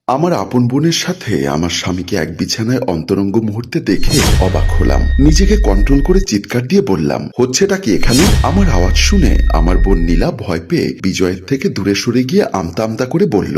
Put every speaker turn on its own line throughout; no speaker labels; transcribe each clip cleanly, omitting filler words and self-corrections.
আমার আপন বোনের সাথে আমার স্বামীকে এক বিছানায় অন্তরঙ্গ মুহূর্তে দেখে অবাক হলাম। নিজেকে কন্ট্রোল করে চিৎকার দিয়ে বললাম, হচ্ছেটা কি এখানে? আমার আওয়াজ শুনে আমার বোন নীলা ভয় পেয়ে বিজয়ের থেকে দূরে সরে গিয়ে আমতা আমতা করে বলল,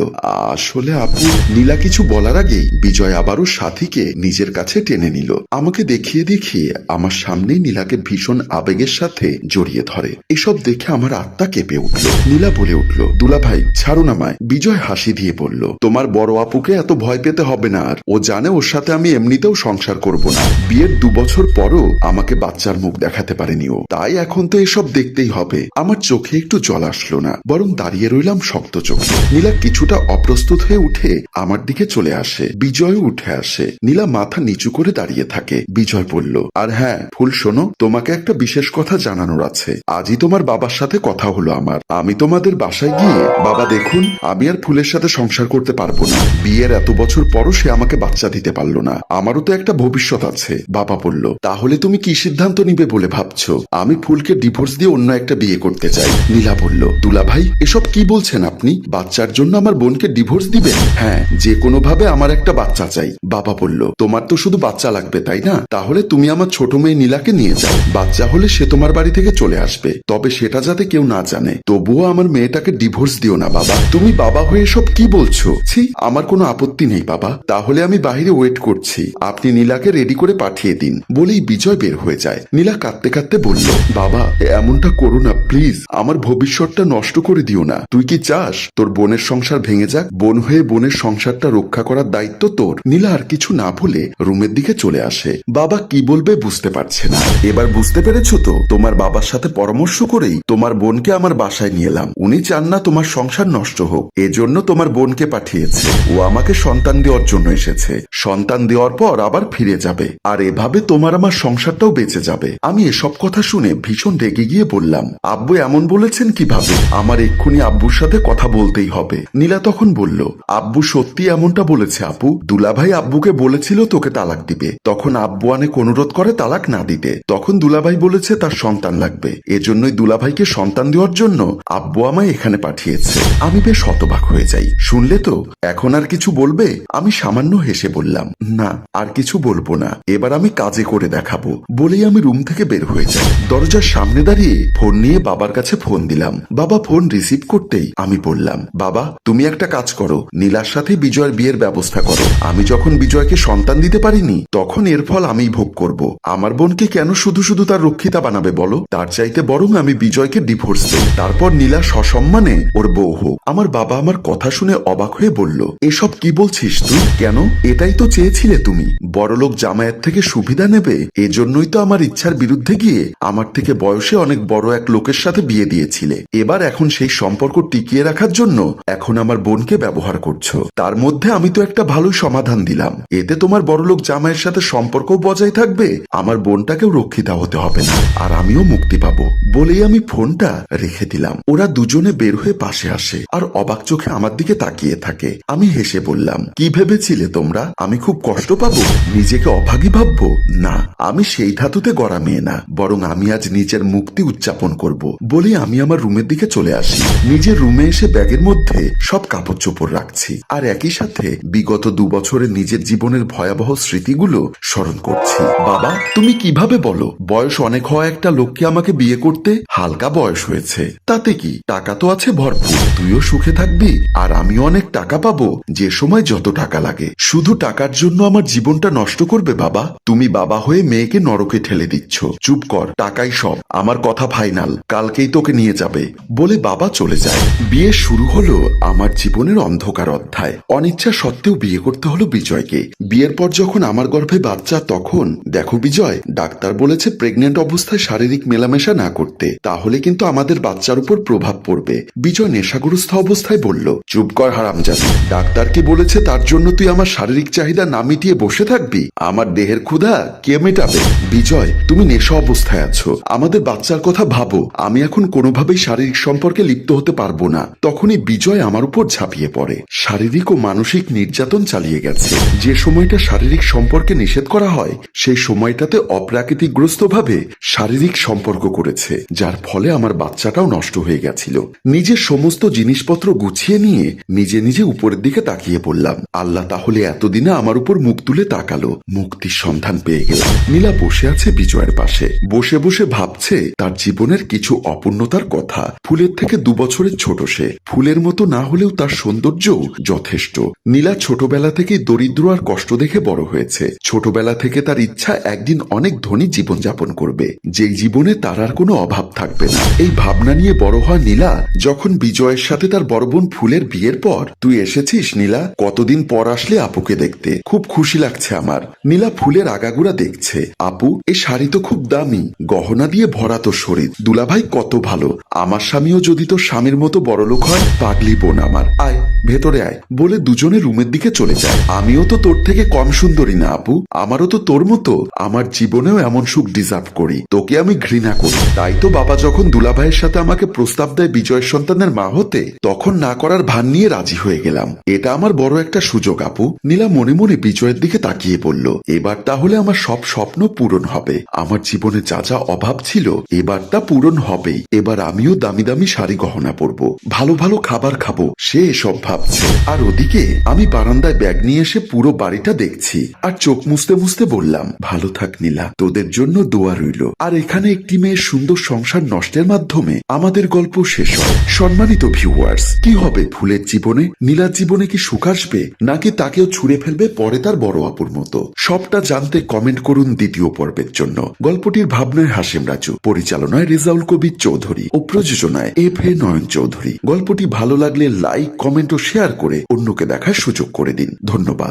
আসলে আপু। নীলা কিছু বলার আগেই বিজয় আবারও সাথীকে নিজের কাছে টেনে নিল। আমাকে দেখিয়ে দেখিয়ে আমার সামনেই নীলাকে ভীষণ আবেগের সাথে জড়িয়ে ধরে। এসব দেখে আমার আত্মা কেঁপে উঠল। নীলা বলে উঠল, দুলা ভাই ছাড়ুন আমায়। বিজয় হাসি দিয়ে বলল, তোমার বড় আপুকে এত ভয় পেতে হবে না। আর ও জানে ওর সাথে আমি এমনিতেও সংসার করব না। বিয়ের 2 বছর পরও আমাকে বাচ্চার মুখ দেখাতে পারেনি ও, তাই এখন তো এসব দেখতেই হবে। আমার চোখে একটু জল আসলো না, বরং দাঁড়িয়ে রইলাম শক্ত চোখে। নীলা কিছুটা অপ্রস্তুত হয়ে উঠে আমার দিকে চলে আসে। বিজয়ও উঠে আসে। নীলা মাথা নিচু করে দাঁড়িয়ে থাকে। বিজয় বলল, আর হ্যাঁ ফুল শোনো, তোমাকে একটা বিশেষ কথা জানানোর আছে। আজই তোমার বাবার সাথে কথা হলো আমার। আমি তোমাদের বাসায় গিয়ে, বাবা দেখুন আমি আর ফুলের সাথে সংসার করতে পারবো না। বিয়ের এত বছর পরও সে আমাকে বাচ্চা দিতে পারলো না। আমারও তো একটা ভবিষ্যৎ আছে। বাবা বলল, তাহলে তুমি কি সিদ্ধান্ত নিবে বলে ভাবছো? আমি ফুলকে ডিভোর্স দিয়ে অন্য একটা বিয়ে করতে চাই। নীলা বলল, দুলা ভাই এসব কি বলছেন আপনি? বাচ্চার জন্য আমার বোনকে ডিভোর্স দিবেন? হ্যাঁ, যে কোনো ভাবে আমার একটা বাচ্চা চাই। বাবা বলল, তোমার তো শুধু বাচ্চা লাগবে তাই না? তাহলে তুমি আমার ছোট মেয়ে নীলাকে নিয়ে যাও। বাচ্চা হলে সে তোমার বাড়ি থেকে চলে আসবে, তবে সেটা যাতে কেউ না জানে। তবুও আমার মেয়েটাকে ডিভোর্স দিও না বাবা। তুমি বাবা হয়ে এসব কি বলছো? ছি, আমার কোনো আপত্তি নেই বাবা। তাহলে আমি বাইরে ওয়েট করছি, আপনি নীলাকে রেডি করে পাঠিয়ে দিন। বলেই বিজয় বের হয়ে যায়। নীলা কাঁদতে কাঁদতে বলল, বাবা এমনটা করো না প্লিজ। আমার ভবিষ্যৎটা নষ্ট করে দিও না। তুই কি চাস তোর বোনের সংসার ভেঙে যাক? বোন হয়ে বোনের সংসারটা রক্ষা করার দায়িত্ব তোর। নীলা আর কিছু না বলে রুমের দিকে চলে আসে। বাবা কি বলবে বুঝতে পারছে না। এবার বুঝতে পেরেছো তো? তোমার বাবার সাথে পরামর্শ করেই তোমার বোনকে আমার বাসায় নিয়ে এলাম। উনি চান না তোমার সংসার নষ্ট হোক, এজন্য তোমার বোনকে পাঠিয়েছে। ও আমাকে সন্তান দেওয়ার জন্য এসেছে। সন্তান দেওয়ার পর আবার ফিরে যাবে, আর এভাবে তোমার আমার সংসারটাও বেঁচে যাবে। আমি এসব কথা শুনে ভীষণ রেগে গিয়ে বললাম, আব্বু এমন বলেছেন কিভাবে? আমার এক্ষুনি আব্বুর সাথে কথা বলতেই হবে। নীলা তখন বলল, আব্বু সত্যি এমনটা বলেছে আপু। দুলাভাই আব্বুকে বলেছিল তোকে তালাক দিবে। তখন আব্বু অনেক অনুরোধ করে তালাক না দিতে। তখন দুলাভাই বলেছে তার সন্তান লাগবে, এজন্যই দুলাভাইকে সন্তান দেওয়ার জন্য আব্বু আমায় এখানে পাঠিয়েছে। আমি বেশ হতবাক হয়ে যাই। শুনলে তো, এখন আর কিছু বলবে? আমি সামান্য হেসে বললাম, না আর কিছু বলবো না, এবার আমি কাজে করে দেখাবো। বলেই আমি রুম থেকে বের হয়ে যাই। দরজার সামনে দাঁড়িয়ে ফোন নিয়ে বাবার কাছে ফোন দিলাম। বাবা ফোন রিসিভ করতেই আমি বললাম, বাবা তুমি একটা কাজ করো, নীলার সাথে বিজয়ের বিয়ের ব্যবস্থা করো। আমি যখন বিজয়কে সন্তান দিতে পারিনি, তখন এর ফল আমিই ভোগ করব। আমার বোনকে কেন শুধু শুধু তার রক্ষিতা বানাবে বলো? তার চাইতে বরং আমি বিজয়কে ডিভোর্স দেই, তারপর নীলা সসম্মানে ওর বউ হোক। আমার বাবা আমার কথা শুনে অবাক হয়ে বলল, এসব কি বলছিস তুই? কেন? এটাই তো চেয়েছিলে তুমি, বড়লোক জামায়াত থেকে সুবিধা নেবে। এজন্যই তো আমার ইচ্ছার বিরুদ্ধে গিয়ে আমার থেকে বয়সে অনেক বড় এক লোকের সাথে বিয়ে দিয়েছিলে। এবার এখন সেই সম্পর্ক টিকিয়ে রাখার জন্য এখন আমার বোনকে ব্যবহার করছো। তার মধ্যে আমি তো একটা ভালো সমাধান দিলাম, এতে তোমার বড়লোক জামাইয়ের সাথে সম্পর্ক বজায় থাকবে, আমার বোনটাকেও রক্ষিতা হতে হবে না, আর আমিও মুক্তি পাবো। বলেই আমি ফোনটা রেখে দিলাম। ওরা দুজনে বের হয়ে পাশে আসে আর অবাক চোখে আমার দিকে তাকিয়ে থাকে। আমি হেসে বললাম, কি ভেবেছিলে তোমরা আমি খুব কষ্ট পাবো, নিজেকে অভাগী ভাববো? না, আমি সেই ধাতুতে গড়া মেয়ে না, বরং আমি আজ নিজের মুক্তি উদযাপন করব। বলে আমি আমার রুমের দিকে চলে আসি। নিজের রুমে এসে ব্যাগের মধ্যে সব কাপড় চোপড় রাখছি, আর একই সাথে বিগত 2 বছরের নিজের জীবনের ভয়াবহ স্মৃতিগুলো স্মরণ করছি। বাবা তুমি কিভাবে বলো? বয়স অনেক হওয়া একটা লোককে আমাকে বিয়ে করতে? হালকা বয়স হয়েছে, তাতে কি? টাকা তো আছে ভরপুর, তুইও সুখে থাকবি, আর আমিও অনেক টাকা পাবো, যে সময় যত টাকা লাগে। শুধু টাকার জন্য আমার জীবনটা নষ্ট করবে বাবা? তুমি বাবা হয়ে মেয়েকে নরকে ঠেলে দিচ্ছ। চুপ কর, টাকাই সব। আমার কথা ফাইনাল, কালকেই তোকে নিয়ে যাবে। বলে বাবা চলে যায়। বিয়ে শুরু হলো আমার জীবনের অন্ধকার অধ্যায়। অনিচ্ছা সত্ত্বেও বিয়ে করতে হলো বিজয়কে। বিয়ের পর যখন আমার গর্ভে বাচ্চা, তখন দেখো বিজয়, ডাক্তার বলেছে প্রেগনেন্ট অবস্থায় শারীরিক মেলামেশা না করতে, তাহলে কিন্তু আমাদের বাচ্চার উপর প্রভাব পড়বে। বিজয় নেশাগ্রস্ত অবস্থায় বলল, চুপ কর হারামজাদি, ডাক্তার কি বলেছে তার জন্য তুই আমার শারীরিক চাহিদা না মিটিয়ে বসে থাকবি? আমার দেহের ক্ষুধা কে মেটাবে? বিজয় তুমি নেশা অবস্থায় আছো, আমাদের বাচ্চার কথা ভাবো। আমি এখন কোনোভাবেই শারীরিক সম্পর্কে লিপ্ত হতে পারবো না। তখনই বিজয় আমার উপর ঝাঁপিয়ে পড়ে। শারীরিক ও মানসিক নির্যাতন চালিয়ে গেছে। যে সময়টা শারীরিক সম্পর্কে নিষেধ করা হয়, সেই সময়টাতে অপ্রাকৃতিকগ্রস্তভাবে শারীরিক সম্পর্ক করেছে, যার ফলে আমার বাচ্চাটাও নষ্ট হয়ে গেছিল। নিজের সমস্ত জিনিসপত্র গুছিয়ে নিয়ে নিজে নিজে উপরের দিকে দিকে তাকিয়ে বললাম, আল্লাহ তাহলে এতদিনে আমার উপর মুখ তুলে তাকালো। মুক্তির সন্ধান পেয়ে গেলাম। নীলা বসে আছে বিজয়ের পাশে, বসে বসে ভাবছে তার জীবনের কিছু অপূর্ণতার কথা। ফুলের থেকে 2 বছরের ছোট সে, ফুলের মতো না হলেও তার সৌন্দর্য যথেষ্ট। নীলা ছোটবেলা থেকেই দরিদ্র আর কষ্ট দেখে বড় হয়েছে। ছোটবেলা থেকে তার ইচ্ছা একদিন অনেক ধনী জীবনযাপন করবে, যেই জীবনে তার আর কোনো অভাব থাকবে না। এই ভাবনা নিয়ে বড় হওয়া নীলা যখন বিজয়ের সাথে তার বড় বোন ফুলের বিয়ের পর, তুই এসেছিস নীলা, কতদিন পর আসলে আপুকে দেখতে, খুব খুশি লাগছে আমার। নীলা ফুলের আগাগোড়া দেখছে। আপু, এই শাড়ি তো খুব দামি, গহনা দিয়ে ভরা তোর শরীর, দুলাভাই কত ভালো। আমার স্বামীও যদি তোর স্বামীর মতো বড়লোক হয়, পাগলি বোন আমার, আয় ভেতরে আয় বলে দুজনে রুমের দিকে চলে যায়। আমিও তো তোর থেকে কম সুন্দরী না আপু, আমারও তো তোর মতো আমার জীবনেও এমন সুখ ডিজার্ভ করি। তোকে আমি ঘৃণা করি। তাই তো বাবা যখন দুলাভাইয়ের সাথে আমাকে প্রস্তাব দেয় বিজয়ের সন্তানের মা হতে, তখন না করার ভান নিয়ে রাজি হয়ে গেলাম। এটা আমার বড় একটা সুযোগ আপু। নীলা মনে মনে বিজয়ের দিকে তাকিয়ে বলল, এবার তাহলে আমার সব স্বপ্ন পূরণ হবে। আমার জীবনে যা যা অভাব ছিল এবার তা পূরণ হবেই। এবার আমিও দামি দামি শাড়ি গহনা পরবো, ভালো ভালো খাবার খাবো, সে এসব ভাবছে। আর ওদিকে আমি বারান্দায় ব্যাগ নিয়ে এসে পুরো বাড়িটা দেখছি আর চোখ মুছতে মুছতে বললাম, ভালো থাক নীলা, তোদের জন্য দোয়া রইল। আর এখানে একটি মেয়ের সুন্দর সংসার নষ্টের মাধ্যমে আমাদের গল্প শেষ হয়। সম্মানিত ভিউয়ার্স, কি হবে ফুলের জীবনে? নীলার জীবনে কি সুখ আসবে, নাকি তাকেও ছুঁড়ে ফেলবে পরে তার বড় আপুর মতো? সবটা জানতে কমেন্ট করুন দ্বিতীয় পর্বের জন্য। গল্পটির ভাবনায় হাসিম রাজু, পরিচালনায় রেজাউল কবির চৌধুরী ও প্রযোজনায় FA নয়ন চৌধুরী। গল্পটি ভালো লাগলে লাইক, কমেন্ট ও শেয়ার করে অন্যকে দেখার সুযোগ করে দিন। ধন্যবাদ।